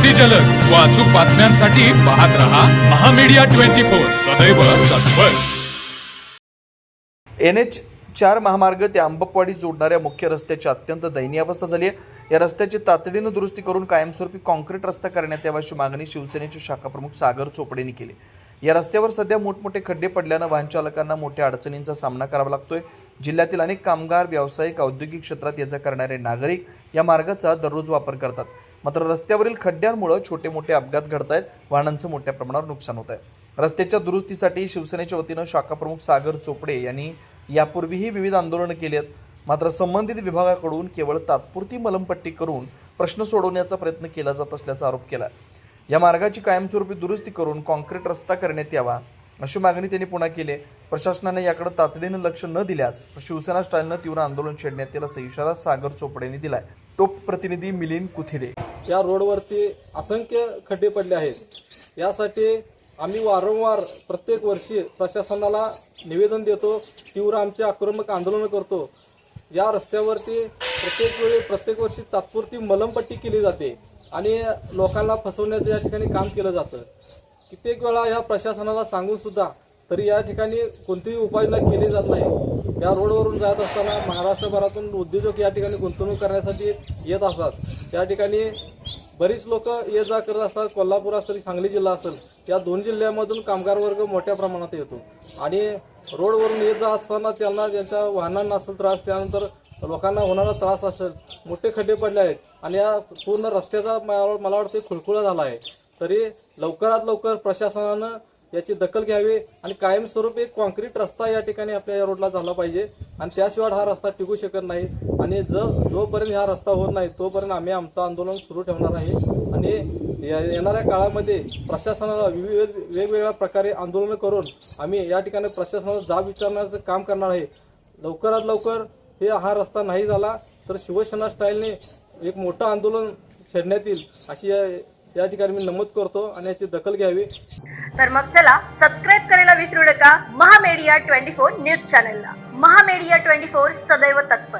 अगदी जलद व अचूक बातम्यांसाठी पाहत रहा महामीडिया 24 सदैव तत्पर। NH 4 महामार्ग ते आंबपवाडी जोडणाऱ्या मुख्य रस्त्याची अत्यंत दयनीय अवस्था झाली आहे। या रस्त्याची तातडीने दुरुस्ती करून कायमस्वरूपी कॉन्क्रीट रस्ता करण्यात यावा अशी मागणी शिवसेनेचे शाखा प्रमुख सागर चोपडेंनी केली। या रस्त्यावर सध्या मोठमोठे खड्डे पडल्याने वाहन चालकांना मोठ्या अडचणींचा सामना करावा लागतोय। जिल्ह्यातील अनेक कामगार, व्यावसायिक, औद्योगिक क्षेत्रात याचा करणारे नागरिक या मार्गाचा दररोज वापर करतात। मात्र रस्त्यावरील खड्ड्यांमुळे छोटे मोठे अपघात घडत आहेत, वाहनांचं मोठ्या प्रमाणावर नुकसान होत आहे। रस्त्याच्या दुरुस्तीसाठी शिवसेनेच्या वतीनं शाखा प्रमुख सागर चोपडे यांनी यापूर्वीही विविध आंदोलनं केली आहेत। मात्र संबंधित विभागाकडून केवळ तात्पुरती मलमपट्टी करून प्रश्न सोडवण्याचा प्रयत्न केला जात असल्याचा आरोप केला। या मार्गाची कायमस्वरूपी दुरुस्ती करून कॉन्क्रीट रस्ता करण्यात यावा अशी मागणी त्यांनी पुन्हा केली। प्रशासनाने याकडे तातडीने लक्ष न दिल्यास शिवसेना स्टाईलनं तीव्र आंदोलन छेडण्यात येईल असा इशारा सागर चोपडेंनी दिलाय। टोप प्रतिनिधी मिलिंद कुथिरे। या रोडवरती असंख्य खड्डे पडले आहेत। यासाठी आम्ही वारंवार प्रत्येक वर्षी प्रशासनाला निवेदन देतो, तीव्र आमचे आक्रमक आंदोलन करतो। या रस्त्यावरती प्रत्येक वर्षी तात्पुरती मलमपट्टी केली जाते आणि लोकांना फसवण्याचं या ठिकाणी काम केलं जातं। कित्येक वेळा या प्रशासनाला सांगून सुद्धा तरी या ठिकाणी कोणतीही उपाययोजना केली जात नाही। या रोडवरून जात असताना महाराष्ट्रभरातून उद्योजक या ठिकाणी गुंतवणूक करण्यासाठी येत असतात। त्या ठिकाणी बरीच लोक ये जा करत असतात। कोल्हापूर असेल, सांगली जिल्हा असेल, या दोन जिल्ह्यांमधून कामगार वर्ग मोठ्या प्रमाणात येतो आणि रोडवरून येत जा असताना त्यांना त्यांच्या वाहनांना असेल त्रास, त्यानंतर लोकांना होणारा त्रास असेल, मोठे खड्डे पडले आहेत आणि या पूर्ण रस्त्याचा मला वाटतं खुळखुळा झाला आहे। तरी लवकरात लवकर प्रशासनानं याची दखल घ्यावी आणि कायमस्वरूपी एक कॉन्क्रीट रस्ता या ठिकाणी आपल्या या रोडला झाला पाहिजे आणि त्याशिवाय हा रस्ता टिकू शकत नाही। आणि जोपर्यंत हा रस्ता होत नाही तोपर्यंत आम्ही आमचं आंदोलन सुरू ठेवणार आहे आणि येणाऱ्या काळामध्ये प्रशासनाला वेगवेगळ्या प्रकारे आंदोलन करून आम्ही या ठिकाणी प्रशासनाला जाब विचारण्याचं काम करणार आहे। लवकरात लवकर हा रस्ता नाही झाला तर शिवसेना स्टाईलने एक मोठं आंदोलन छेडण्यात येईल अशी या ठिकाणी मी नमूद करतो आणि याची दखल घ्यावी। तर मग चला सबस्क्राईब करायला विसरू नका महामीडिया 24 न्यूज चॅनलला। महामीडिया 24 सदैव तत्पर।